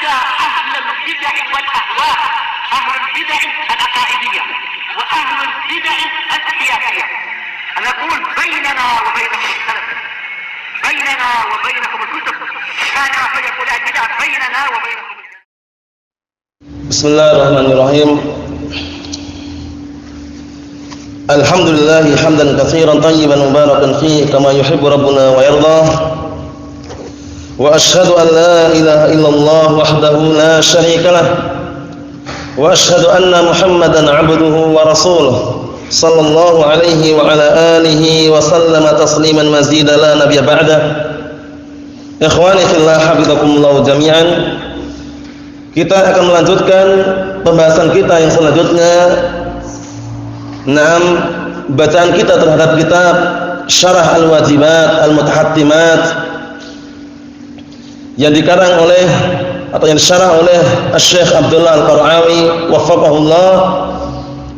على أهل البدع والأهواء، أهل البدع العقائدية وأهل البدع السياسية. أنا أقول بيننا وبينكم السلف، بيننا وبينكم الكتب، كان فيقول البدع بيننا وبينكم. بسم الله الرحمن الرحيم. الحمد لله حمدا كثيرا طيبا مباركا فيه كما يحب ربنا ويرضى. وأشهد أن لا إله إلا الله وحده لا شريك له، وأشهد أن محمدا عبده ورسوله صلى الله عليه وعلى آله وسلم تسليما مزيدا لا نبي بعده. Ikhwani fillah, hafizakumullah jami'an. Kita akan melanjutkan pembahasan kita yang selanjutnya. Bacaan kita terhadap kitab Syarah Al-Wajibat Al-Mutahattimat yang dikarang oleh atau yang disyarah oleh Syekh Abdullah Al-Qara'awi waffaqahullah,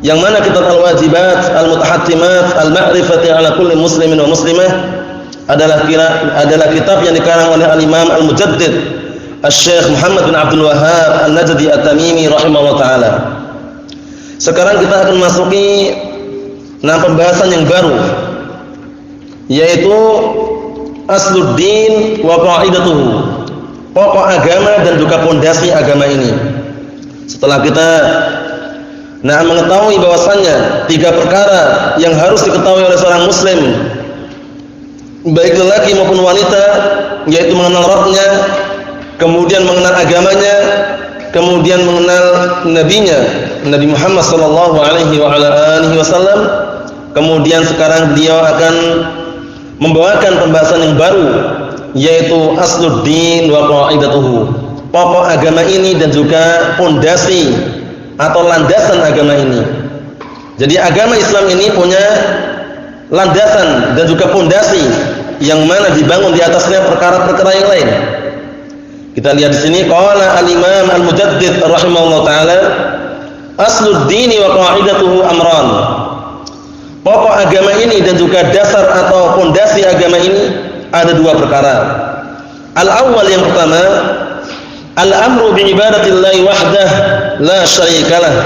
yang mana kitab Al-Wajibat Al-Mutahattimat Al-Ma'rifati ala kulli muslimin wa muslimah adalah kitab yang dikarang oleh Al-Imam Al-Mujaddid Syekh Muhammad bin Abdul Wahhab An-Najdi At-Tamimi rahimahullah ta'ala. Sekarang kita akan masuki pembahasan yang baru, yaitu Asluddin wa Qa'idatuhu, pokok agama dan juga pondasi agama ini. Setelah kita mengetahui bahwasannya 3 perkara yang harus diketahui oleh seorang muslim, baik lelaki maupun wanita, yaitu mengenal Rabbnya, kemudian mengenal agamanya, kemudian mengenal nabinya Nabi Muhammad sallallahu alaihi wa ala alihi wasallam. Kemudian sekarang beliau akan membawakan pembahasan yang baru, yaitu Asluddin wa Qa'idatuhu, pokok agama ini dan juga pondasi atau landasan agama ini. Jadi agama Islam ini punya landasan dan juga pondasi yang mana dibangun di atasnya perkara-perkara yang lain. Kita lihat di sini, qala al-Imam Al-Mujaddid rahimahullah taala, Asluddin wa Qa'idatuhu amran. Pokok agama ini dan juga dasar atau pondasi agama ini ada 2 perkara. Al-awwal, yang pertama, al-amru bi ibadatillahi wahdah la syarikalah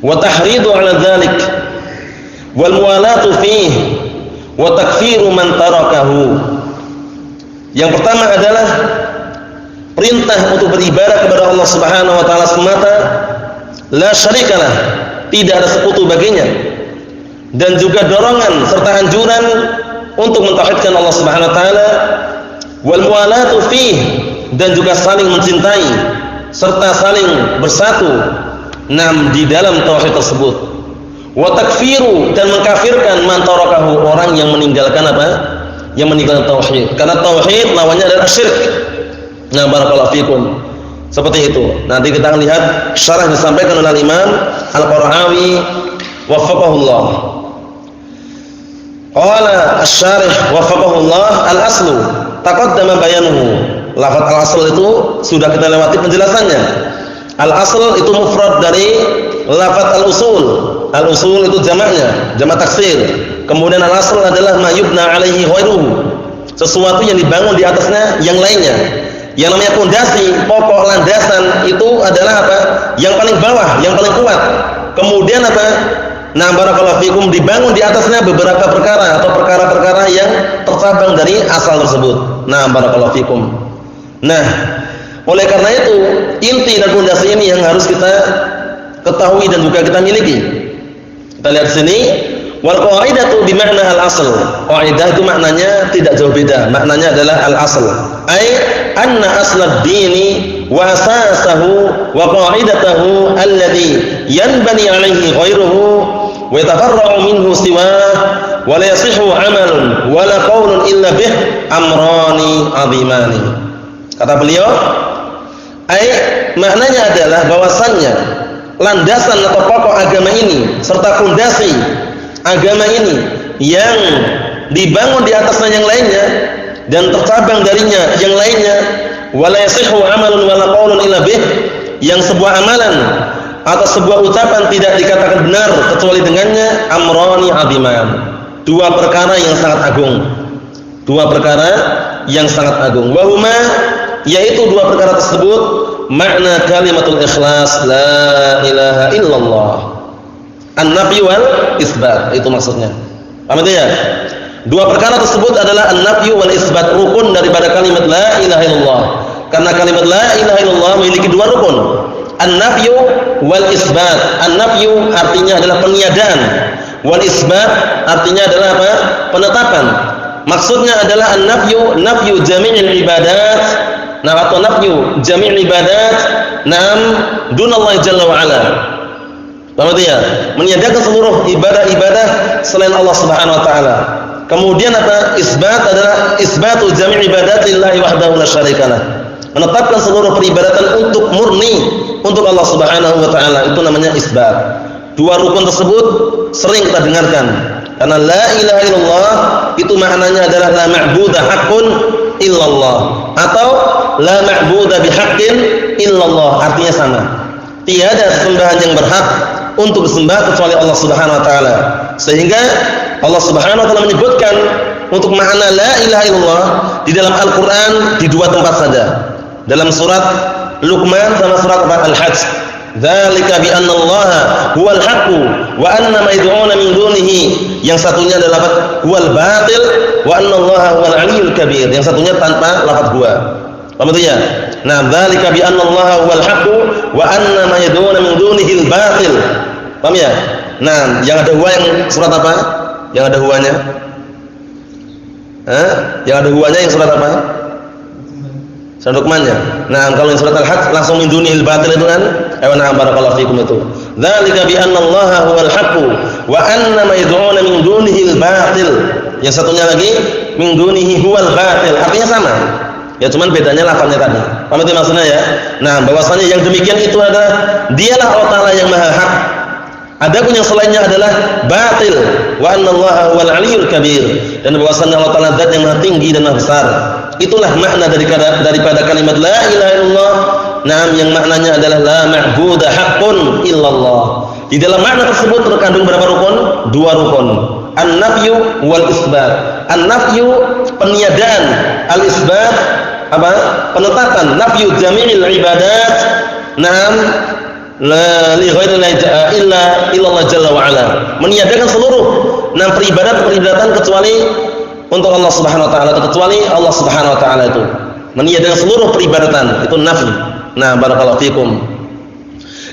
wa tahridu 'ala dzalik wal muwalatu fihi wa takfiru man tarakahu. Yang pertama adalah perintah untuk beribadah kepada Allah Subhanahu wa taala semata, la syarikalah, tidak ada sekutu baginya, dan juga dorongan serta anjuran untuk mentauhidkan Allah Subhanahu wa taala, wal muwalatu fihi, dan juga saling mencintai serta saling bersatu di dalam tauhid tersebut. Wa takfiru, dan mengkafirkan man tarakahu, orang yang meninggalkan apa? Yang meninggalkan tauhid. Karena tauhid lawannya adalah syirik. Barakallahu fikum. Seperti itu. Nanti kita akan lihat syarah yang disampaikan oleh Imam Al-Qara'awi waffaqahullah. Qala asy-syarih waffaqahullah, al-aslu taqaddama bayanuhu. Lafaz al-asl itu sudah kita lewati penjelasannya. Al-asl itu mufrad dari lafaz al-usul. Al-usul itu jamaknya, jamak taksir. Kemudian al-asl adalah ma yubna alaihi ghairuhu, sesuatu yang dibangun di atasnya yang lainnya. Yang namanya pondasi, pokok, landasan itu adalah apa? Yang paling bawah, yang paling kuat. Kemudian apa? Barakallahu fikum, dibangun di atasnya beberapa perkara atau perkara-perkara yang tercabang dari asal tersebut. Barakallahu fikum. Oleh karena itu, inti dan pondasi ini yang harus kita ketahui dan juga kita miliki. Kita lihat di sini, wal qa'idatu bi makna al-asl. Qaidah itu maknanya tidak jauh beda. Maknanya adalah al-asl. Ai anna aslad dini wa asasahu wa qa'idatahu alladhi yanbani alaihi ghairuhu wa yatafarra'u minhu siwah wa la yasihu 'amalun wa la qawlun illa bih amrani 'azimani. Kata beliau, maknanya adalah bahwasannya landasan atau pokok agama ini serta fondasi agama ini yang dibangun di atasnya yang lainnya dan tercabang darinya yang lainnya, wala yasihu amalun wala qaulun illa bih, yang sebuah amalan atau sebuah ucapan tidak dikatakan benar kecuali dengannya, amrani aziman, 2 perkara yang sangat agung. 2 perkara yang sangat agung. Wa huma yaitu dua perkara tersebut makna kalimatul ikhlas la ilaha illallah. An-nafyu wal isbat, itu maksudnya. Paham itu ya? Dua perkara tersebut adalah an-nafyu wal isbat, rukun daripada kalimat la ilaha illallah. Karena kalimat la ilaha illallah memiliki dua rukun, an-nafyu wal isbat. An-nafyu artinya adalah peniadaan, wal isbat artinya adalah apa? Penetapan. Maksudnya adalah an-nafyu, nafyu jami'il ibadat, atau nafyu jami'il ibadat dunallah jalla wa ala. Paham itu ya? Meniadakan seluruh ibadah-ibadah selain Allah Subhanahu wa taala. Kemudian apa? Isbat adalah isbatu jami' ibadat lillahi wahdahu la syarikalah. Menetapkan seluruh peribadatan untuk murni untuk Allah Subhanahu wa taala. Itu namanya isbat. Dua rukun tersebut sering kita dengarkan. Karena la ilaha illallah itu maknanya adalah la ma'budah haqqun illallah atau la ma'budah bihaqqin illallah, artinya sama. Tiada sesembahan yang berhak untuk disembah kecuali Allah Subhanahu wa taala. Sehingga Allah Subhanahu wa taala menyebutkan untuk makna la ilaha illallah di dalam Al-Qur'an di dua tempat saja. Dalam surat Luqman sama surat Al-Hajj. Dzalika bi anna Allaha huwal haqqu wa anna ma yad'una min dunihi. Yang satunya adalah huwal batil wa anna Allaha huwal aliyyul kabir. Yang satunya tanpa lafaz huwa. Paham itu ya? Nah, dzalika bi anna Allaha huwal haqqu wa anna ma yad'una min dunihi al batil. Paham ya? Nah, yang ada huwa yang surat apa? Yang ada huwanya? Yang ada huwanya yang surat apa? Surat Luqman-nya. Nah, kalau yang surat Al-Hajj langsung min dunihil batil itu kan? Na'am barakallahu fikum itu. Dzalika bi anna Allaha huwal haqqu wa anna ma yad'una min dunihil batil. Yang satunya lagi min dunihi huwal batil. Artinya sama. Ya cuman bedanya lafaznya tadi. Paham itu maksudnya ya? Nah, bahwasanya yang demikian itu adalah dialah Allah Ta'ala yang maha hak. Adapun yang selainnya adalah batil. Wa anna Allaha huwal aliyyul kabir. Dan bahwasanya Allah Ta'ala zat yang maha tinggi dan maha besar. Itulah makna daripada kalimat la ilaha illallah. Naam, yang maknanya adalah la ma'budah haqqun illallah. Di dalam makna tersebut terkandung berapa rukun? Dua rukun. An-nafyu wal isbat. An-nafyu peniadaan, al-isbat apa? Penetapan. Nafyu jami'il ibadat. Naam, la li ghairillahi illa illallah jalla wa ala. Meniadakan seluruh peribadatan kecuali untuk Allah Subhanahu wa taala, kecuali Allah Subhanahu wa taala itu. Meniadakan seluruh peribadatan, itu nafi. Nah, barakallahu fikum.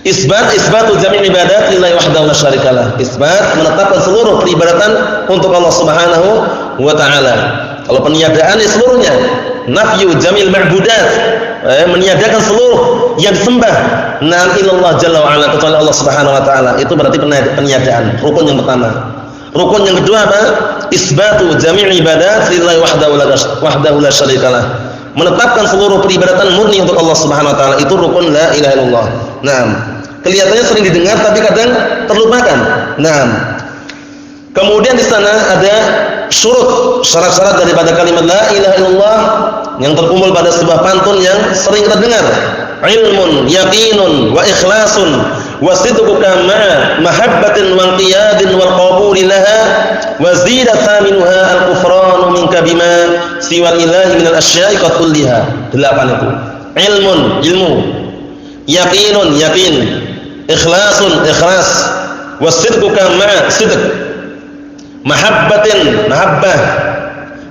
Isbatu jami' ibadat lillahi wahdahu la syarikalah. Isbat menetapkan seluruh peribadatan untuk Allah Subhanahu wa taala. Kalau peniadaan seluruhnya, nafyu jamil ma'budat, meniadakan seluruh yang disembah nan ilallah jalla wa ala kecuali Allah Subhanahu wa taala. Itu berarti peniadaan, rukun yang pertama. Rukun yang kedua apa? Isbatu jami' ibadat lillahi wahdahu la syarikalah. Menetapkan seluruh peribadatan murni untuk Allah Subhanahu wa taala. Itu rukun la ilaha illallah. Naam. Kelihatannya sering didengar tapi kadang terlupakan. Naam. Kemudian di sana ada syarat-syarat daripada kalimat la ilaha illallah yang terkumpul pada sebuah pantun yang sering kita dengar. Ilmun, yaqinun, wa ikhlasun, wa sidquka ma'a mahabbatin wa inqiyadin wal qabuli laha wa zida thaminuha al-kufranu minka bima siwal ilahi minal asya'i qad kulliha. 8 itu. Ilmu, yaqinun, yaqin, ikhlasun, ikhlas, wa sidquka ma'a sidq, mahabbatin, mahabbah,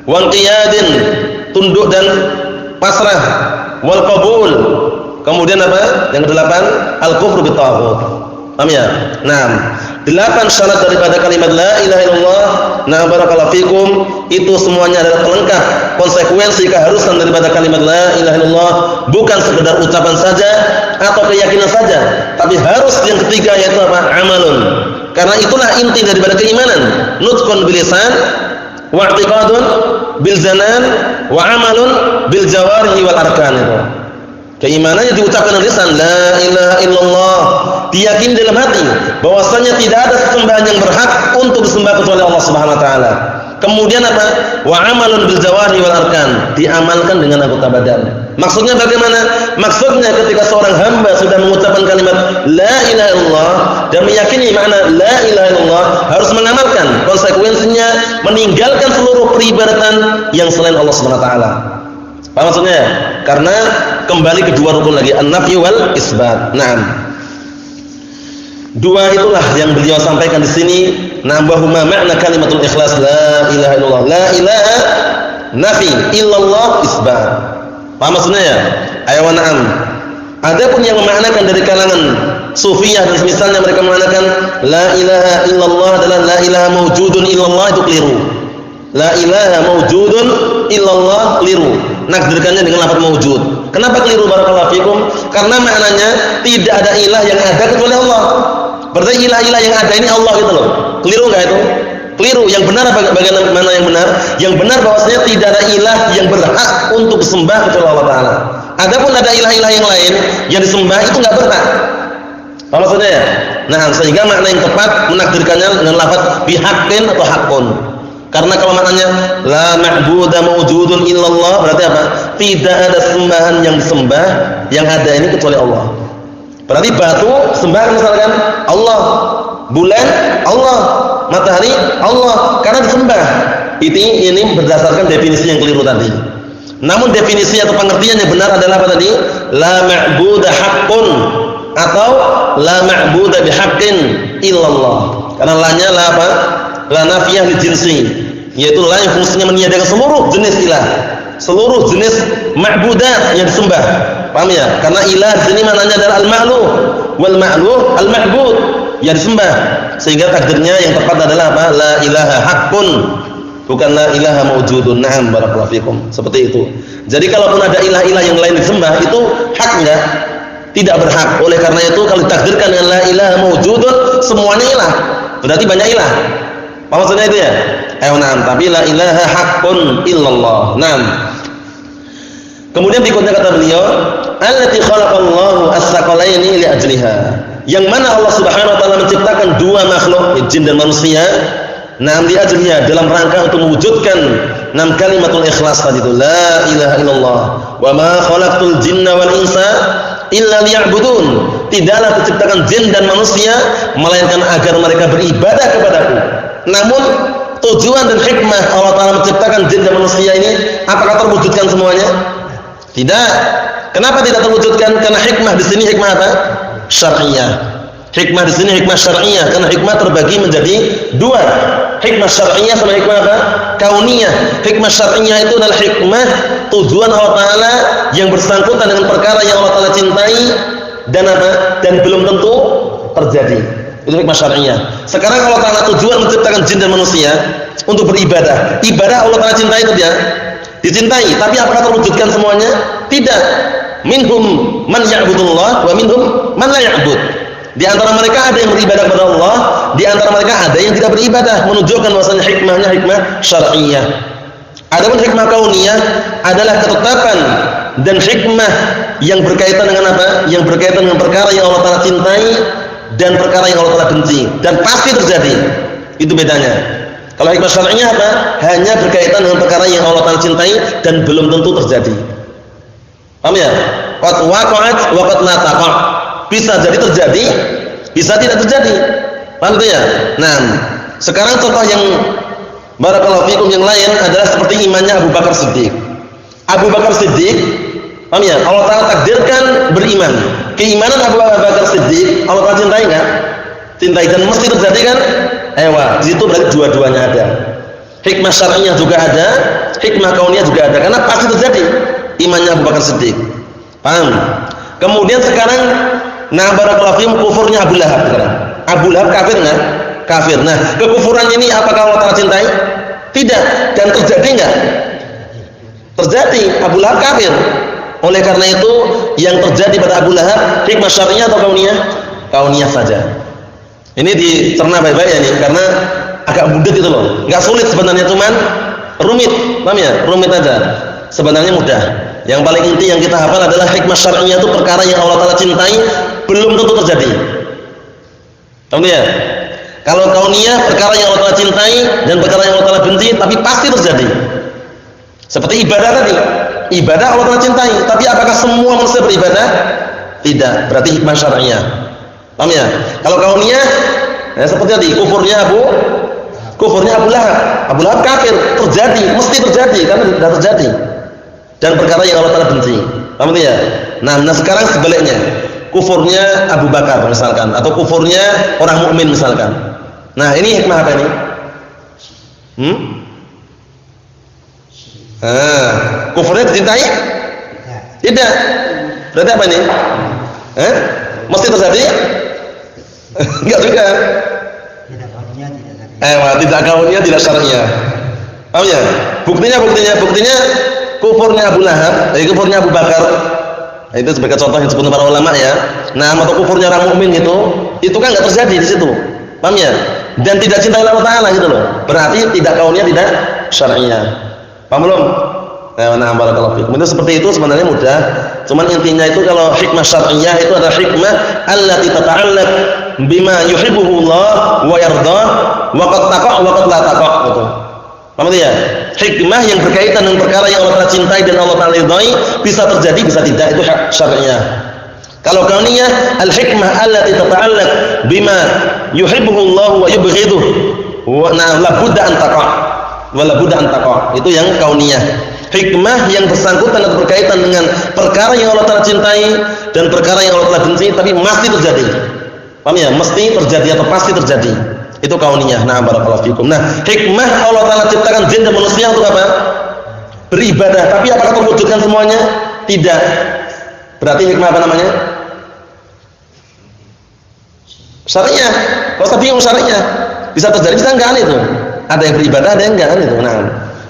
wa inqiyadin, tunduk dan pasrah, wal qabul. Kemudian apa? Yang ke-8, al-kufru bit-taghut. Paham ya? Nah, 8 syarat daripada kalimat la ilaha illallah. Nah, barakallahu fikum, itu semuanya adalah pelengkap konsekuensi keharusan daripada kalimat la ilaha illallah, bukan sekedar ucapan saja atau keyakinan saja, tapi harus yang ketiga yaitu apa? Amalun. Karena itulah inti daripada keimanan. Nutqun bil lisan wa i'tiqadun bil janan wa amalun bil jawarihi wal arkan itu. Keimanannya diucapkan dengan lisan la ilaha illallah, diyakini dalam hati bahwasanya tidak ada sesembahan yang berhak untuk disembah kecuali Allah Subhanahu wa taala. Kemudian apa? Wa amalun bil jawari wal arkan, diamalkan dengan anggota badan. Maksudnya bagaimana? Maksudnya ketika seorang hamba sudah mengucapkan kalimat la ilaha illallah dan meyakini makna la ilaha illallah, harus mengamalkan. Konsekuensinya meninggalkan seluruh peribadatan yang selain Allah Subhanahu wa taala. Paham maksudnya? Karena kembali kedua rukun lagi, an-nafyu wal isbat. Naam. Dua itulah yang beliau sampaikan di sini. Nambahuma makna kalimatul ikhlas, la ilaha illallah. La ilaha nafi illallah isbat. Paham maksudnya ya? Ayo na'am. Adapun yang memaknakan dari kalangan Sufiyah dan semisalnya, mereka mengatakan la ilaha illallah adalah la ilaha mawjudun illallah, itu keliru. La ilaha mawjudun illallah keliru. Nakdirkannya dengan lafaz mawjud. Kenapa keliru barakallahu fikum? Karena maknanya tidak ada ilah yang ada kecuali Allah. Berarti ilah-ilah yang ada ini Allah gitu loh. Keliru enggak itu? Keliru. Yang benar bagaimana yang benar? Yang benar bahwasanya tidak ada ilah yang berhak untuk disembah kecuali Allah Taala. Adapun ada ilah-ilah yang lain yang disembah itu enggak berhak. Apa maksudnya ya? Nah, sehingga makna yang tepat menakdirkannya dengan lafaz bihaqqin atau haqqun. Karena kalau maknanya la ma'budu mawjudun illallah, berarti apa? Tidak ada sembahan yang disembah yang ada ini kecuali Allah. Berarti batu sembah misalkan Allah, bulan Allah, matahari Allah, karena disembah. Ini berdasarkan definisi yang keliru tadi. Namun definisi atau pengertian yang benar adalah apa tadi? La ma'budu haqqun atau la ma'budu bihaqqin illallah. Karena la-nya la apa? La nafiyah li jinsi, yaitu la yang fungsinya meniadakan seluruh jenis ilah, seluruh jenis ma'budat yang disembah. Paham ya? Karena ilah di sini maknanya adalah al-ma'luh, wal ma'luh al-ma'bud, yang disembah. Sehingga takdirnya yang tepat adalah apa? La ilaha haqqun, bukan la ilaha mawjudun. Na'am barakallahu fikum. Seperti itu. Jadi kalaupun ada ilah-ilah yang lain disembah, itu hak enggak? Tidak berhak. Oleh karena itu kalau ditakdirkan dengan la ilaha mawjudun, semuanya ilah. Berarti banyak ilah. Apa maksudnya itu ya? Na'am, tapi la ilaha haqqun illallah. Naam. Kemudian berikutnya kata beliau, allati khalaqallahu as-saqalaini li ajliha. Yang mana Allah Subhanahu wa taala menciptakan dua makhluk, jin dan manusia, naam li ajliha, dalam rangka untuk mewujudkan enam kalimatul ikhlas tadi itu, la ilaha illallah. Wa ma khalaqtul jinna wal insa illa liya'budun. Tidaklah diciptakan jin dan manusia melainkan agar mereka beribadah kepadaku. Namun tujuan dan hikmah Allah Ta'ala menciptakan jin dan manusia ini, apakah terwujudkan semuanya? Tidak. Kenapa tidak terwujudkan? Karena hikmah di sini hikmah apa? Syar'iyah. Hikmah di sini hikmah syar'iyah, karena hikmah terbagi menjadi dua. Hikmah syar'iyah sama hikmah apa? Kauniyah. Hikmah syar'iyah itu adalah hikmah tujuan Allah Ta'ala yang bersangkutan dengan perkara yang Allah Ta'ala cintai dan apa? Dan belum tentu terjadi. Itu hikmah syar'iyah. Sekarang Allah Ta'ala tujuan menciptakan jin dan manusia untuk beribadah. Ibadah Allah Ta'ala cintai itu dia, dicintai. Tapi apakah terwujudkan semuanya? Tidak. Minhum man ya'budullah wa minhum man la ya'bud. Di antara mereka ada yang beribadah kepada Allah, di antara mereka ada yang tidak beribadah. Menunjukkan bahwasanya hikmahnya hikmah syar'iyah. Adapun hikmah kauniyah adalah ketetapan dan hikmah yang berkaitan dengan apa? Yang berkaitan dengan perkara yang Allah Ta'ala cintai dan perkara yang Allah Ta'ala benci, dan pasti terjadi. Itu bedanya. Kalau hikmah syar'iyah apa? Hanya berkaitan dengan perkara yang Allah Ta'ala cintai dan belum tentu terjadi. Paham ya? Qad waqa'at wa qad la taqa'. Bisa jadi terjadi, bisa tidak terjadi. Paham itu ya? Nah, sekarang contoh yang barakallahu fikum yang lain adalah seperti imannya Abu Bakar Siddiq. Abu Bakar Siddiq, paham ya? Allah Ta'ala takdirkan beriman. Keimanan Abu Bakar Siddiq Allah Ta'ala cintai enggak? Cintai, dan mesti terjadi kan? Di situ berarti dua-duanya ada. Hikmah syar'iyah juga ada, hikmah kauniyah juga ada, karena pasti terjadi imannya Abu Bakar Siddiq. Paham? Kemudian sekarang barakallahu fikum kufurnya Abu Lahab sekarang. Abu Lahab kafir enggak? Kafir. Nah, kekufurannya ini apakah Allah Ta'ala cintai? Tidak. Dan terjadi enggak? Terjadi. Abu Lahab kafir. Oleh karena itu yang terjadi pada Abu Lahab hikmah syar'iyah atau kauniyah? Kauniyah saja. Ini dicerna baik-baik ya nih, karena agak mudah gitu loh. Enggak sulit sebenarnya, cuman rumit. Paham ya? Rumit aja. Sebenarnya mudah. Yang paling inti yang kita hafal adalah hikmah syar'iyah itu perkara yang Allah Ta'ala cintai belum tentu terjadi. Paham ya? Kalau kauniyah perkara yang Allah Ta'ala cintai dan perkara yang Allah Ta'ala benci tapi pasti terjadi. Seperti ibadah tadi. Ibadah Allah Ta'ala cintai, tapi apakah semua manusia beribadah? Tidak. Berarti hikmah syar'iyah. Paham ya? Kalau kauniyah seperti tadi, kufurnya Abu Lahab. Abu Lahab kafir, terjadi, mesti terjadi karena sudah terjadi. dan perkara yang Allah Ta'ala benci. Paham ya? Nah sekarang sebaliknya, kufurnya Abu Bakar misalkan, atau kufurnya orang mukmin misalkan. Nah ini hikmah apa ini? Kufurnya dicintai? Tidak. Berarti apa ini? Mesti terjadi? Enggak juga. Tidak kaunnya, tidak syar'iyah. Paham ya? Buktinya kufurnya Abu Lahab, kufurnya Abu Bakar. Nah, itu sebagai contoh yang disebut para ulama ya. Nah, atau kufurnya orang mukmin itu kan enggak terjadi di situ. Paham ya? Dan tidak cinta Allah Ta'ala gitu loh. Berarti tidak kaunnya, tidak syar'iyah. Paham belum? Nah, barakallahu fikum. Itu seperti itu sebenarnya mudah. Cuman intinya itu kalau hikmah syar'iyah itu adalah hikmah allati tata'allaq bima yuhibbuhu Allah wa yardah wa qad taqa' wa qad la taqa' gitu. Paham ya? Hikmah yang berkaitan dengan perkara yang Allah Ta'ala cintai dan Allah Ta'ala ridai bisa terjadi bisa tidak, itu hak syar'iyah. Kalau kauniyah al-hikmah allati tata'allaq bima yuhibbuhu Allah wa yubghiduhu wa la budda an taqa' wa la budda an taqa'. Itu yang kauniyah. Hikmah yang bersangkutan atau berkaitan dengan perkara yang Allah Ta'ala cintai dan perkara yang Allah Ta'ala benci tapi masih terjadi. Paham ya? Mesti terjadi atau pasti terjadi. Itu kauniyah. Nah, barakallahu fikum. Nah, hikmah Allah Ta'ala ciptakan jin dan manusia untuk apa? Beribadah. Tapi apakah terwujudkan semuanya? Tidak. Berarti hikmah apa namanya? Syariah. Kalau tadi yang syariah bisa terjadi, bisa enggak kan itu? Ada yang beribadah, ada yang enggak kan itu. Nah,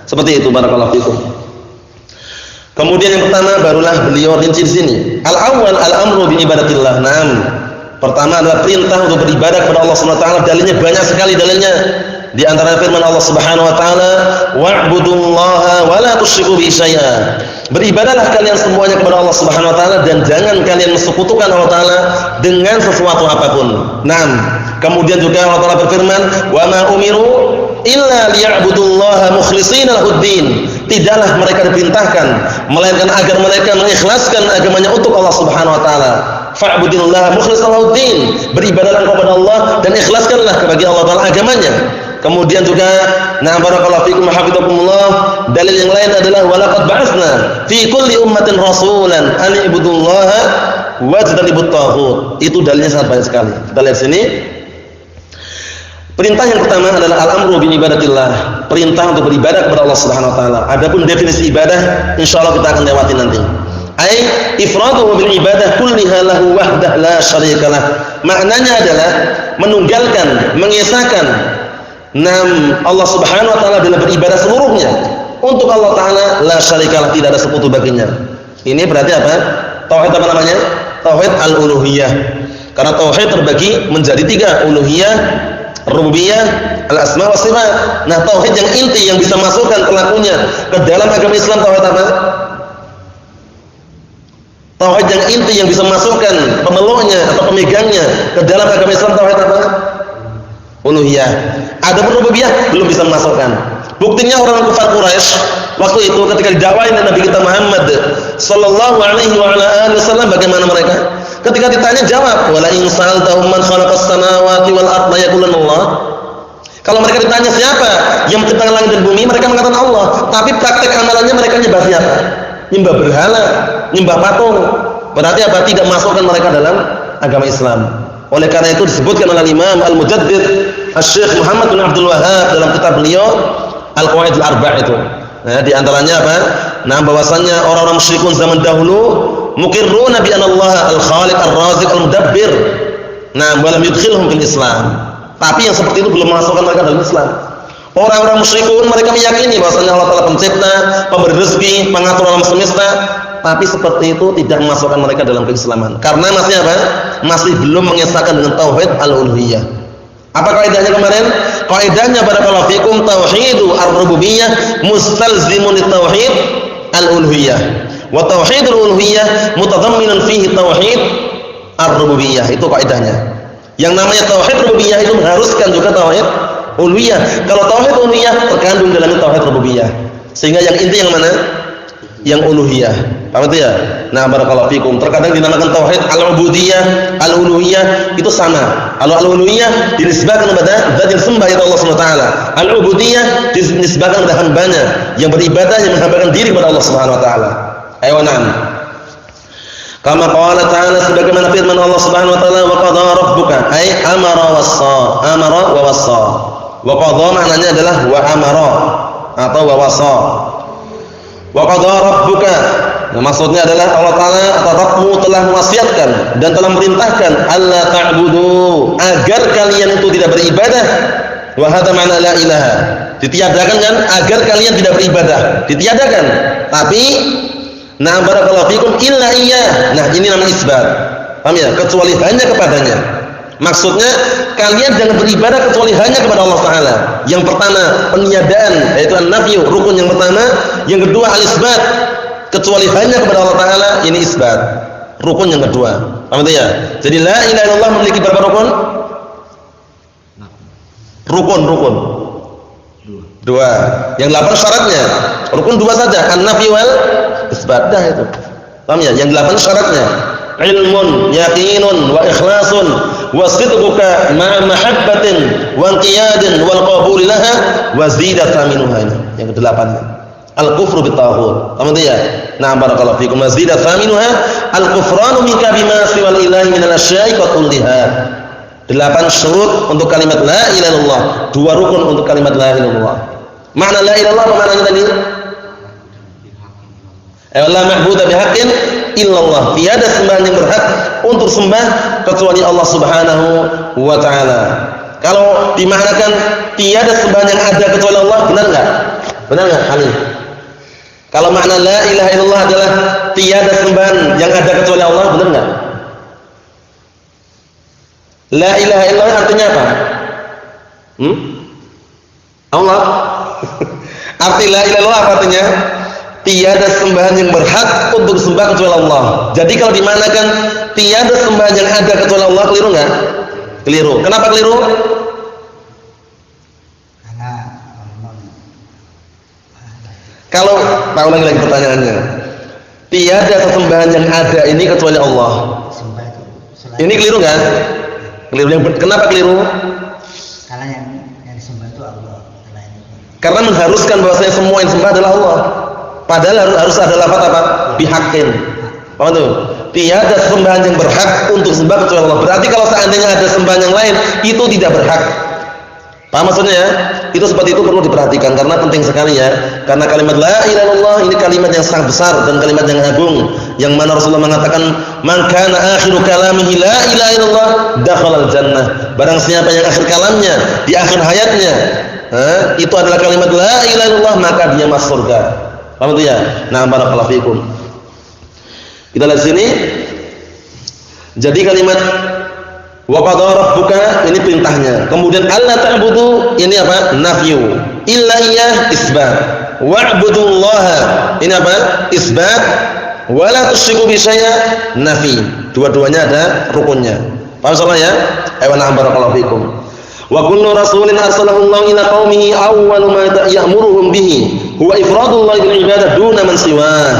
seperti itu barakallahu fikum. Kemudian yang pertama barulah beliau rinci di sini. Al-awwal al-amru bi ibadatillah. Naam. Pertama adalah perintah untuk beribadah kepada Allah Subhanahu wa taala. Dalilnya banyak sekali dalilnya. Di antara firman Allah Subhanahu wa taala, "Wa'budullaha wa la tusyriku bihi syai'a." Beribadahlah kalian semuanya kepada Allah Subhanahu wa taala dan jangan kalian mensekutukan Allah Taala dengan sesuatu apapun. Naam. Kemudian juga Allah Taala berfirman, "Wa ma umiru illa liya'budullaha mukhlishina lahuddin." Tidaklah mereka diperintahkan melainkan agar mereka mengikhlaskan agamanya untuk Allah Subhanahu wa taala. Fa'budillaha mukhlishina lahuddin. Beribadahlah kepada Allah dan ikhlaskanlah bagi Allah Taala agamanya. Kemudian juga na barakallahu fikum hafizakumullah, dalil yang lain adalah walaqad ba'atsna fi kulli ummatin rasulan an ibudullaha wajtanibut taghut. Itu dalilnya sangat banyak sekali. Kita lihat sini. Perintah yang pertama adalah al-amru bi ibadatillah, perintah untuk beribadah kepada Allah Subhanahu wa taala. Adapun definisi ibadah insyaallah kita akan lewati nanti. Ai ifraduhu bil ibadah kulliha lahu wahdah la syarikalah. Maknanya adalah menunggalkan, mengesahkan Allah Subhanahu wa taala dalam beribadah seluruhnya untuk Allah taala la syarikalah, tidak ada sekutu baginya. Ini berarti apa? Tauhid apa namanya? Tauhid al-uluhiyah. Karena tauhid terbagi menjadi 3, uluhiyah, rububiyah, al-asma wa sifat. Nah, tauhid yang inti yang bisa masukkan pelakunya ke dalam agama Islam tauhid apa? Tauhid yang inti yang bisa masukkan pemeluknya atau pemegangnya ke dalam agama Islam tauhid apa? Uluhiyah. Adapun rububiyah belum bisa memasukkan. Buktinya orang kafir Quraisy waktu itu ketika didakwahi Nabi kita Muhammad sallallahu alaihi wa ala alihi wasallam, bagaimana mereka? Ketika ditanya jawab, wala in sa'altahum man khalaqas samawati wal arda yaqulun Allah. Kalau mereka ditanya siapa yang menciptakan langit dan bumi, mereka mengatakan Allah. Tapi praktek amalannya mereka nyembah siapa? Nyembah berhala, nyembah patung. Berarti apa? Tidak masukkan mereka dalam agama Islam. Oleh karena itu disebutkan oleh Imam Al-Mujaddid Asy-Syaikh Muhammad bin Abdul Wahhab dalam kitab beliau Al-Qawaid Al-Arba' itu. Nah, di antaranya apa? Nah, bahwasannya orang-orang musyrikun zaman dahulu muqirruna bi anna Allah al-Khaliq ar-Raziq al-Mudabbir. Nah, walam yudkhilhum fil Islam. Tapi yang seperti itu belum memasukkan mereka dalam Islam. Orang-orang musyrikun mereka meyakini bahwasanya Allah Taala pencipta, pemberi rezeki, pengatur alam semesta, tapi seperti itu tidak memasukkan mereka dalam keislaman. Karena masih apa? Masih belum mengesahkan dengan tauhid al-uluhiyah. Apa kaidahnya kemarin? Kaidahnya barakallahu fikum, tauhidu ar-rububiyyah mustalzimun tauhid al-uluhiyah. Wa tauhidul uluhiyah mutadamminan fihi tauhid ar-rububiyyah. Itu kaidahnya. Yang namanya tauhid rububiyah itu mengharuskan juga tauhid uluhiyah. Kalau tauhid uluhiyah terkandung dalam tauhid rububiyah. Sehingga yang inti yang mana? yang uluhiyah. Paham itu ya? Nah, barakallahu fikum. Terkadang dinamakan tauhid al-ubudiyah, al-uluhiyah itu sama. Al-uluhiyah dinisbahkan kepada zat yang sembah itu Allah Subhanahu wa taala. Al-ubudiyah dinisbahkan kepada hambanya yang beribadah, yang menghambakan diri kepada Allah Subhanahu wa taala. Ayo na'am. Kama qala ta'ala, sebagaimana firman Allah Subhanahu wa taala, wa qadha rabbuka ay amara wa wassa. Wa qadha maknanya adalah wa amara atau wa wassa. Wa qadha rabbuka, nah, maksudnya adalah Allah taala atau Rabbmu telah mewasiatkan dan telah memerintahkan alla ta'budu, agar kalian itu tidak beribadah. Wa hadza ma'na la ilaha, ditiadakan kan, agar kalian tidak beribadah, ditiadakan. Tapi nah, barakallahu fikum, illa iya. Nah, ini namanya isbat. Paham ya? Kecuali hanya kepadanya. Maksudnya kalian jangan beribadah kecuali hanya kepada Allah taala. Yang pertama peniadaan, yaitu an-nafyu, rukun yang pertama. Yang kedua al-isbat, kecuali hanya kepada Allah taala, ini isbat. Rukun yang kedua. Paham ya? Jadi la ilaha illallah memiliki berapa rukun? Rukun. Dua. Yang 8 syaratnya. Rukun 2 saja, an-nafyu wal isbat, dah itu. Paham ya? Yang 8 syaratnya. Ilmun, yaqinun, wa ikhlasun, wa sidquka ma'a mahabbatin, wa inqiyadin, wal qabul laha, wa zidatan minha. Yang ke-8. Al-kufru bit-taghut. Paham ya? Nah, barakallahu fikum. Wa zidatan minha al-kufranu minka bima siwal ilahi minal asya'i wa kulliha. 8 syurut untuk kalimat la ilaha illallah, 2 rukun untuk kalimat la ilaha illallah. Makna la ilaha illallah apa maknanya tadi? La ma'budu bihaqqin illallah, tiada sembahan yang berhak untuk sembah kecuali Allah Subhanahu wa taala. Kalau dimaknakan tiada sembahan yang ada kecuali Allah, benar enggak? Benar enggak, Ali? Kalau makna la ilaha illallah adalah tiada sembahan yang ada kecuali Allah, benar enggak? La ilaha illallah artinya apa? Allah. Arti la ilaha illallah artinya tiada sembahan yang berhak untuk sembah kecuali Allah. Jadi kalau dimanakan tiada sembahan yang ada kecuali Allah, keliru enggak? Keliru. Kenapa keliru? Karena kalau tak ulangi lagi pertanyaannya. Tiada sesembahan yang ada ini kecuali Allah. Ini keliru enggak? Keliru. Kenapa keliru? Karena yang disembah itu Allah. Karena mengharuskan bahwasanya semua yang disembah adalah Allah. Padahal harus ada lafaz apa? Bihaqqin. Paham tuh? Tiada sembahan yang berhak untuk sembah kecuali Allah. Berarti kalau seandainya ada sembahan yang lain, itu tidak berhak. Paham maksudnya ya? Itu seperti itu perlu diperhatikan karena penting sekali ya. Karena kalimat la ilaha illallah ini kalimat yang sangat besar dan kalimat yang agung. Yang mana Rasulullah mengatakan, "Man kana akhiru kalamihi la ilaha illallah, dakhalal jannah." Barang siapa yang akhir kalamnya di akhir hayatnya, itu adalah kalimat la ilaha illallah, maka dia masuk surga. Paham itu ya? Nah, barakallahu fikum. Kita lihat sini. Jadi kalimat wa qadha rabbuka ini perintahnya. Kemudian alla ta'budu ini apa? Nafyu. Illa iyyah isbat. Wa'budullaha ini apa? Isbat. Wa la tusyriku bi syai'a nafi. Dua-duanya ada rukunnya. Paham salah ya? Ayo na'am barakallahu fikum. Wa kullu rasulin arsalahu Allah ila qaumihi awwalu ma ya'muruhum bihi huwa ifradullah bil ibadah duna man siwah.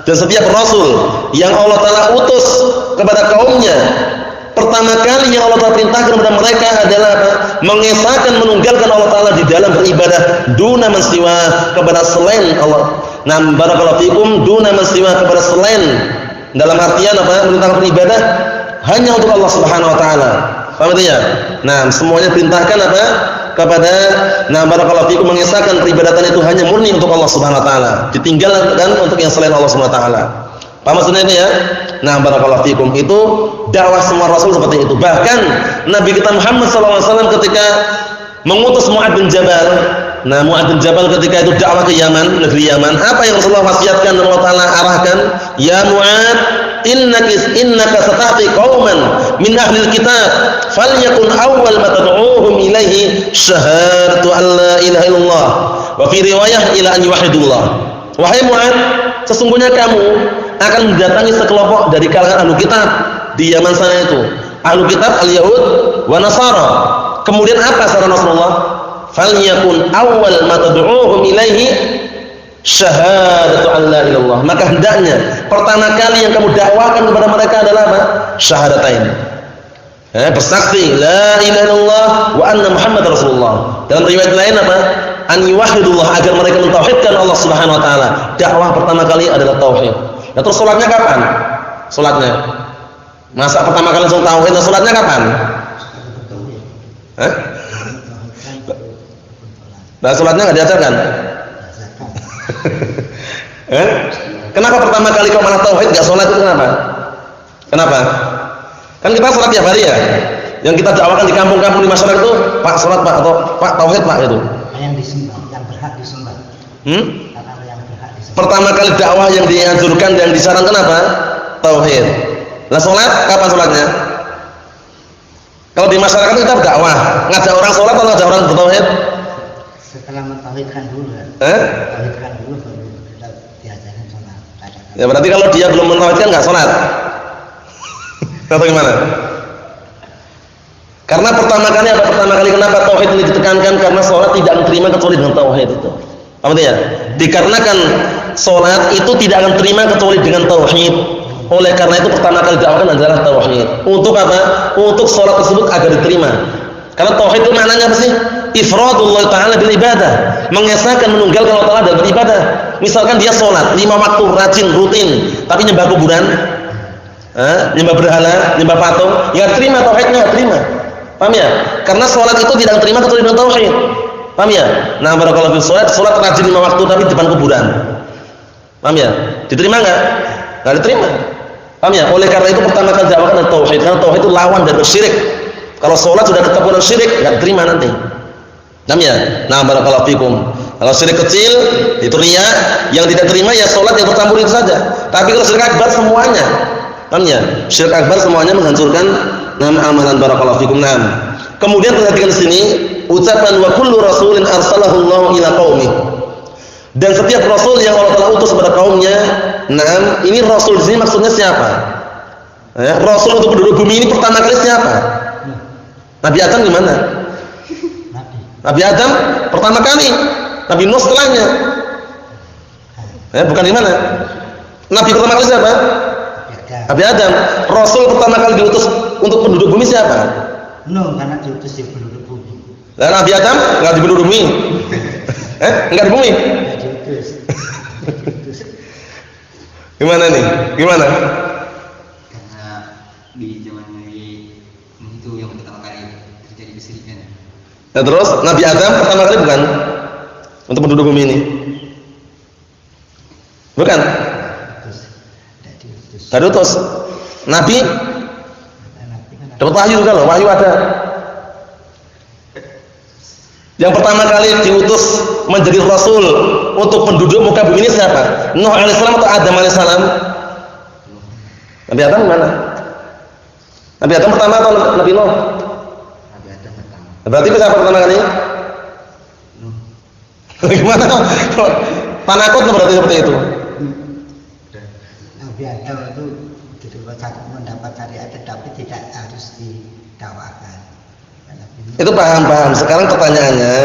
Dan setiap rasul yang Allah taala utus kepada kaumnya, pertama kali yang Allah taala perintahkan kepada mereka adalah apa? Mengesahkan, menunggalkan Allah taala di dalam beribadah duna man siwah, kepada selain Allah. Nah, barakallahu fikum, duna man siwah, kepada selain, dalam artian apa? Menentang beribadah hanya untuk Allah Subhanahu wa taala. Paham ya? Nah, semuanya perintahkan apa? Kepada barakallahu fikum, mengesahkan peribadatan itu hanya murni untuk Allah Subhanahu wa taala. Ditinggalkan untuk yang selain Allah Subhanahu wa taala. Paham maksudnya itu ya? Nah, barakallahu fikum, itu dakwah semua rasul seperti itu. Bahkan Nabi kita Muhammad SAW ketika mengutus Mu'adz bin Jabal. Nah, Mu'adz bin Jabal ketika itu dakwah ke Yaman, negeri Yaman, apa yang Rasulullah wasiatkan dan Allah taala arahkan? Ya Mu'adz, innaka sata'ti qauman min ahlil kitab falyakun awwal ma tad'uuhum ilaihi syahadatu alla ilaha illallah wa fi riwayah ila an yuwahhidullah. Wahai Mu'adz, sesungguhnya kamu akan mendatangi sekelompok dari kalangan ahlu kitab di Yaman sana itu. Ahlu kitab al-Yahud wa Nasara. Kemudian apa saran Rasulullah? Falyakun awwal ma tad'uuhum ilaihi syahadatu an la ilaha illallah. Maka hendaknya pertama kali yang kamu dakwahkan kepada mereka adalah apa? Syahadatain. Bersaksi la ilaha illallah wa anna Muhammadar Rasulullah. Dalam riwayat lain apa? An yuwahhidullah, agar mereka mentauhidkan Allah Subhanahu wa taala. Dakwah pertama kali adalah tauhid. Nah, terus salatnya kapan? Salatnya. Masa pertama kali langsung tauhid, nah salatnya kapan? Hah? Nah, salatnya enggak diajarkan? Kenapa pertama kali kau malah tauhid enggak salat itu kenapa? Kenapa? Kan kita salat tiap hari ya. Yang kita dakwakan di kampung-kampung di masyarakat itu, Pak salat Pak, atau Pak tauhid Pak gitu. Yang disembah, yang berhak disembah. Karena yang berhak disembah. Pertama kali dakwah yang dianjurkan dan disarankan apa? Tauhid. Lah salat kapan salatnya? Kalau di masyarakat kita berdakwah, ngajak orang salat atau ngajak orang bertauhid? Setelah mentauhidkan dulu kan. Mentauhidkan dulu baru kita diajarin salat. Ya berarti kalau dia belum mentauhidkan enggak salat. Atau gimana? Karena pertama kali kenapa tauhid ini ditekankan? Karena salat tidak diterima kecuali dengan tauhid itu. Apa dia? Dikarenakan salat itu tidak akan terima kecuali dengan tauhid. Oleh karena itu pertama kali dakwakan adalah tauhid. Untuk apa? Untuk salat tersebut agar diterima. Karena tauhid itu maknanya apa sih? Ifradullah taala bil ibadah, mengesahkan menunggalkan Allah taala dalam beribadah. Misalkan dia salat 5 waktu rajin rutin, tapi nyembah kuburan, nyembah berhala, nyembah patung, ya terima tauhidnya, terima. Paham ya? Karena salat itu tidak terima kecuali dengan tauhid. Paham ya? Nah, barakallahu fi salat rajin 5 waktu tapi di depan kuburan. Paham ya? Diterima enggak? Enggak diterima. Paham ya? Oleh karena itu pertama kali dakwakan adalah tauhid. Karena tauhid itu lawan dari syirik. Kalau salat sudah ketemu dengan syirik, enggak diterima nanti. Paham ya? Nah, barakallahu fikum. Kalau syirik kecil itu riya, yang tidak terima ya salat yang bercampur itu saja. Tapi kalau syirik akbar semuanya. Paham ya? Syirik akbar semuanya menghancurkan amalan, barakallahu fikum. Kemudian perhatikan di sini ucapan wa kullu rasulin arsalahu Allah ila qaumi. Dan setiap rasul yang Allah Taala utus kepada kaumnya. Ini rasul di sini maksudnya siapa? Ya, rasul untuk penduduk bumi ini pertama kali siapa? Nabi Adam gimana? Nabi Adam pertama kali. Nabi Nuh setelahnya. Bukan gimana? Nabi pertama kali siapa? Nabi Adam. Rasul pertama kali diutus untuk penduduk bumi siapa? Nuh, karena diutus di penduduk bumi. Lah Nabi Adam enggak di penduduk bumi. Enggak di bumi. Gimana nih? Gimana? Karena di zaman Nabi itu yang pertama kali terjadi kesyirikan. Nah, terus Nabi Adam pertama kali bukan untuk penduduk bumi ini? Bukan? Tidak diutus. Nabi dapat wahyu juga loh, wahyu ada. Yang pertama kali diutus menjadi rasul untuk penduduk muka bumi ini siapa? Nuh alaihissalam atau Adam alaihissalam? Nabi Adam mana? Nabi Adam pertama atau Nabi Nuh? Nabi Adam pertama. Berarti siapa pertama kali? Nuh. Gimana? Tanakut berarti seperti itu. Nabi Adam itu mendapat syariat tetapi tidak harus didakwakan. Itu paham. Sekarang pertanyaannya,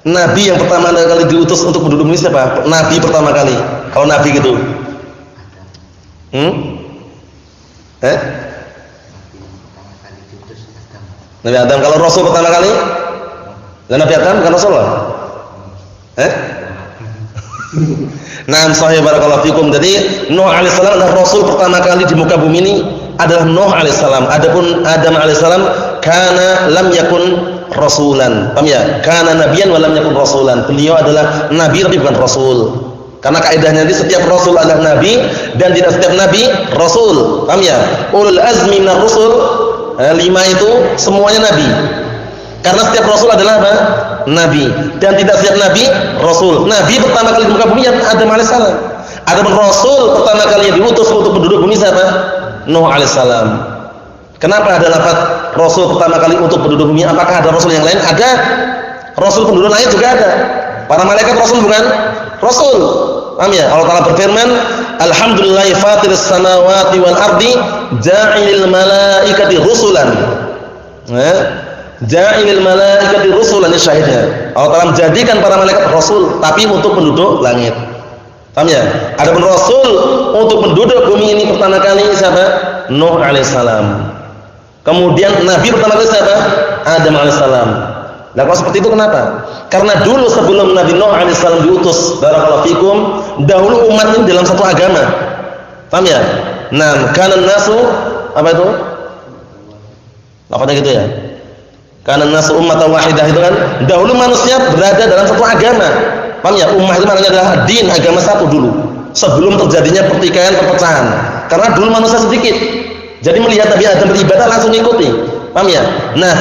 Nabi yang pertama kali diutus untuk penduduk bumi siapa? Nabi pertama kali. Kalau Nabi gitu. Nabi Adam. Kalau Rasul pertama kali? Nabi Adam bukan Rasul loh. Naam sahih barakallahu fikum. Jadi Nuh alaihissalam adalah Rasul pertama kali di muka bumi ini adalah Nuh alaihissalam. Adapun Adam alaihissalam kana lam yakun rasulan. Paham ya? Kana nabiyan wa lam yakun rasulan. Beliau adalah nabi tapi bukan rasul. Karena kaidahnya di setiap rasul adalah nabi dan tidak setiap nabi rasul. Paham ya? Ulul azmi minar rusul 5 itu semuanya nabi. Karena setiap rasul adalah apa? Nabi. Dan tidak setiap nabi rasul. Nabi pertama kali di muka bumi Adam alaihissalam. Adapun rasul pertama kali yang diutus untuk penduduk bumi siapa? Nuh alaihissalam. Kenapa ada lafaz rasul pertama kali untuk penduduk bumi? Apakah ada rasul yang lain? Ada. Rasul penduduk lain juga ada. Para malaikat rasul bukan? Rasul. Paham ya? Allah Taala berfirman, "Alhamdulillahi fatiris samawati wal ardi ja'ilil malaikati rusulan." Ja'ilil malaikati rusulan, syahidnya. Allah Ta'ala menjadikan para malaikat rasul, tapi untuk penduduk langit. Paham ya? Adapun rasul untuk penduduk bumi ini pertama kali siapa? Nuh alaihissalam. Kemudian nabi pertama kali siapa? Adam alaihissalam. Nah, kalau seperti itu kenapa? Karena dulu sebelum Nabi Nuh alaihissalam diutus, barakallahu fikum, dahulu umat ini dalam satu agama. Paham ya? Nah, kanan nasu apa itu? Lafaznya gitu ya. Kanan nasu ummatan wahidah itu kan. Dahulu manusia berada dalam satu agama. Paham ya? Ummah itu maknanya adalah din, agama satu dulu. Sebelum terjadinya pertikaian, perpecahan. Karena dulu manusia sedikit. Jadi melihat Nabi Adam beribadah langsung ikuti. Paham ya? Nah,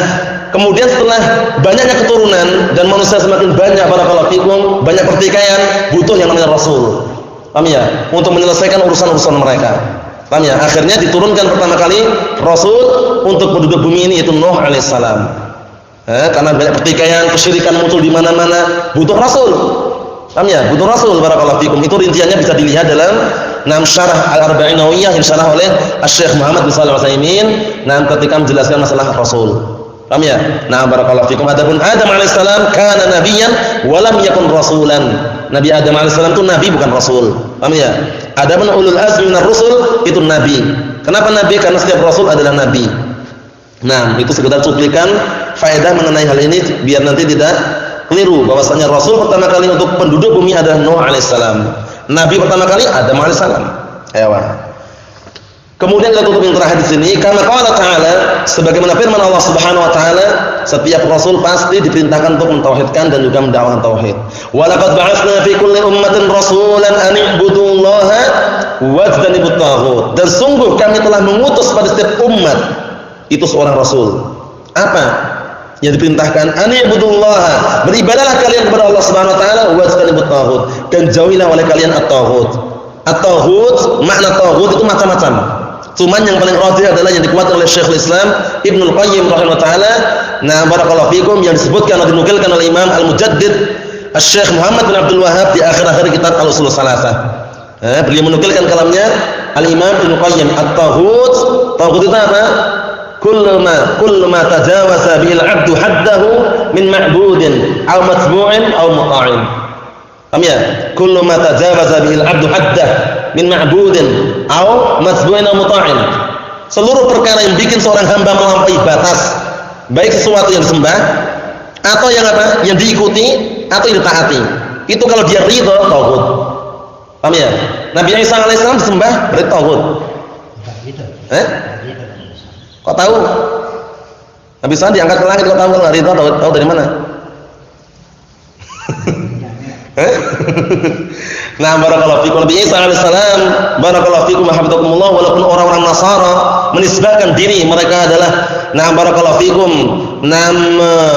kemudian setelah banyaknya keturunan dan manusia semakin banyak, barakallahu fikum, banyak pertikaian, butuh yang namanya rasul. Paham ya? Untuk menyelesaikan urusan-urusan mereka. Paham ya? Akhirnya diturunkan pertama kali rasul untuk penduduk bumi ini, itu Nuh alaihissalam. Karena banyak pertikaian, kesyirikan muncul di mana-mana, butuh rasul. Paham ya? Butuh rasul, barakallahu fikum. Itu rinciannya bisa dilihat dalam syarah Al-Arba'in Nawawiyah yang syarah oleh Syekh Muhammad bin Shalih Al-Utsaimin, ketika menjelaskan masalah rasul. Paham ya? Barakallahu fikum. Adapun Adam alaihissalam kana nabiyyan wa lam yakun rasulan. Nabi Adam alaihissalam itu nabi bukan rasul. Paham ya? Adapun ulul azmi minar rusul itu nabi. Kenapa nabi? Karena setiap rasul adalah nabi. Itu sekedar cuplikan faedah mengenai hal ini biar nanti tidak keliru bahwasanya rasul pertama kali untuk penduduk bumi adalah Nuh alaihissalam. Nabi pertama kali Adam alaihissalam. Kemudian kita tutup yang terakhir di sini, karena Allah Ta'ala, sebagaimana firman Allah Subhanahu Wa Ta'ala, setiap rasul pasti diperintahkan untuk mentauhidkan dan juga mendakwahkan tauhid. Walaqad ba'atsna fi kulli ummatin rasulan an i'budullaha wajtanibut taghut. Dan sungguh kami telah mengutus pada setiap umat itu seorang rasul. Apa yang diperintahkan? An i'budullaha, beribadahlah kalian kepada Allah Subhanahu Wa Ta'ala, wajtanibut taghut, dan jauhilah oleh kalian at-taghut. At-taghut, makna taghut itu macam-macam. Cuman yang paling rajih adalah yang dikuatkan oleh Syekhul Islam Ibnul Qayyim rahimahullah taala. Barakallahu fikum, yang disebutkan atau dinukilkan oleh Imam Al-Mujaddid Syekh Muhammad bin Abdul Wahhab di akhir-akhir kitab Al-Ushul Salasah. Beliau menukilkan kalamnya Al-Imam Ibnul Qayyim, at-taghut, taghut itu apa? Kullu ma tajawaza bihi al-'abdu haddahu min ma'budin aw matbu'in aw muta'in. Paham ya? Kullu ma tajawaza bihi al-'abdu haddahu min ma'budin aw matbu'in aw muta'in. Seluruh perkara yang bikin seorang hamba melampaui batas, baik sesuatu yang disembah atau yang apa? Yang diikuti atau yang ditaati. Itu kalau dia ridha, taghut. Paham ya? Nabi Isa alaihissalam disembah, berarti taghut. Kok tahu? Nabi Isa diangkat ke langit, kok tahu enggak ridha? Tahu dari mana? Barakallahu fikum. Nabi Isa alaihissalam, barakallahu fikum, hafizakumullah, walaupun orang-orang Nasara menisbahkan diri mereka adalah barakallahu fikum,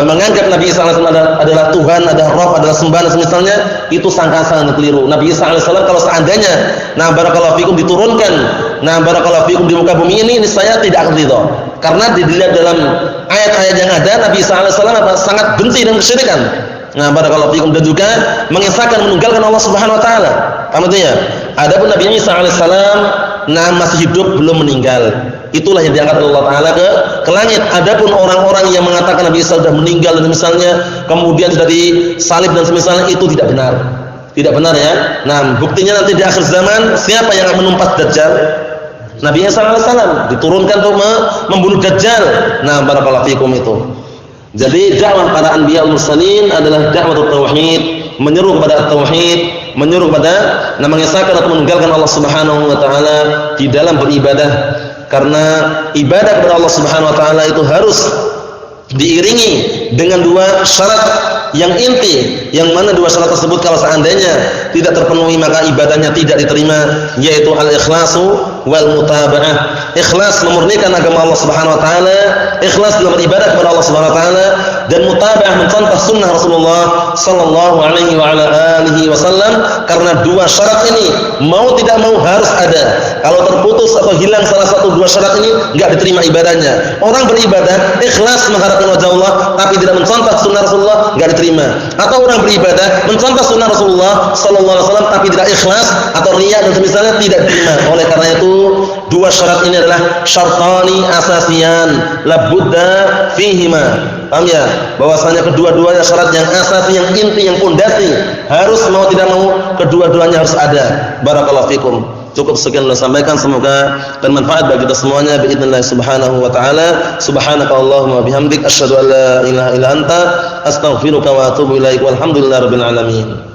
menganggap Nabi Isa alaihissalam adalah Tuhan, adalah Rabb, adalah sembahan semisalnya, itu sangkaan keliru. Nabi Isa alaihissalam kalau seandainya barakallahu fikum diturunkan barakallahu fikum di muka bumi ini saya tidak akan ridha. Karena dilihat dalam ayat-ayat yang ada, Nabi Isa alaihissalam sangat benci dengan kesyirikan. Barakallahu fikum, dan juga mengisahkan menunggalkan Allah Subhanahu Wa Taala. Paham ya? Adapun Nabi Isa alaihissalam masih hidup, belum meninggal. Itulah yang diangkat oleh Allah Taala ke langit. Adapun orang-orang yang mengatakan Nabi Isa sudah meninggal dan misalnya kemudian sudah disalib dan semisalnya, itu tidak benar. Tidak benar ya. Buktinya nanti di akhir zaman siapa yang akan menumpas Dajjal? Nabi Isa alaihissalam diturunkan untuk membunuh Dajjal. Barakallahu fikum itu. Jadi dakwah para anbiya mursalin adalah dakwah tauhid, menyeru kepada tauhid, menyeru kepada mengesahkan atau meninggalkan Allah Subhanahu wa taala di dalam beribadah. Karena ibadah kepada Allah Subhanahu wa taala itu harus diiringi dengan dua syarat yang inti, yang mana dua syarat tersebut kalau seandainya tidak terpenuhi maka ibadahnya tidak diterima, yaitu al-ikhlasu wal mutaba'ah. Ikhlas memurnikan agama Allah Subhanahu wa taala, ikhlas dalam beribadah kepada Allah Subhanahu wa taala, dan mutaba'ah mencontoh sunnah Rasulullah sallallahu alaihi wa ala alihi wasallam. Karena dua syarat ini mau tidak mau harus ada. Kalau terputus atau hilang salah satu dua syarat ini, enggak diterima ibadahnya. Orang beribadah ikhlas mengharapkan wajah Allah tapi tidak mencontoh sunnah Rasulullah, enggak diterima. Atau orang beribadah mencontoh sunnah Rasulullah sallallahu alaihi wasallam tapi tidak ikhlas atau riya dan semisalnya, tidak diterima. Oleh karena itu dua syarat ini adalah syartani asasian la budda fihima. Paham ya? Bahwasanya kedua-duanya syarat yang asasi, yang inti, yang pondasi harus mau tidak mau kedua-duanya harus ada. Barakallahu fikum. Cukup sekian yang sampaikan, semoga bermanfaat bagi kita semuanya. Biidznillah subhanahu wa ta'ala. Subhanakallahumma bihamdik asyhadu an la ilaha illa anta astaghfiruka wa atubu ilaik. Walhamdulillahirabbil alamin.